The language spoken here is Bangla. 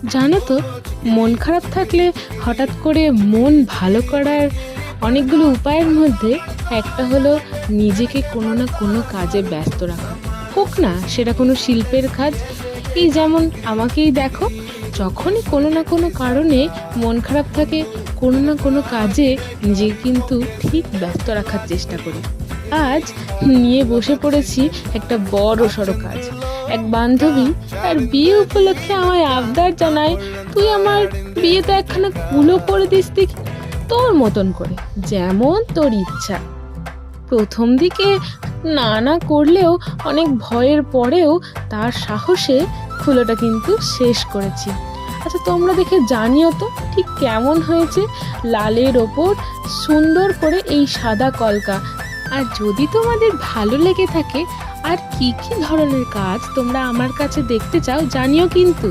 জানো তো, মন খারাপ থাকলে হঠাৎ করে মন ভালো করার অনেকগুলো উপায়ের মধ্যে একটা হলো নিজেকে কোনো না কোনো কাজে ব্যস্ত রাখা। হোক না সেটা কোনো শিল্পের কাজ। এই যেমন আমাকেই দেখো, যখনই কোনো না কোনো কারণে মন খারাপ থাকে, কোনো না কোনো কাজে নিজেকে কিন্তু ঠিক ব্যস্ত রাখার চেষ্টা করি। আজ নিয়ে বসে পড়েছি একটা বড় সড়ো কাজ। এক বান্ধবী তার বিয়ে উপলক্ষে আমায় আবদার জানায়, তুই আমার বিয়েতে একখানা কুলো করে দিস দেখি, তোর মতন করে, যেমন তোর ইচ্ছা। প্রথম দিকে না না করলেও অনেক ভয়ের পরেও তার সাহসে কুলোটা কিন্তু শেষ করেছি। আচ্ছা, তোমরা দেখে জানিও তো ঠিক কেমন হয়েছে, লালের ওপর সুন্দর করে এই সাদা কলকা। আর যদি তোমাদের ভালো লেগে থাকে আর কি কি ধরনের কাজ তোমরা আমার কাছে দেখতে চাও, জানিও কিন্তু।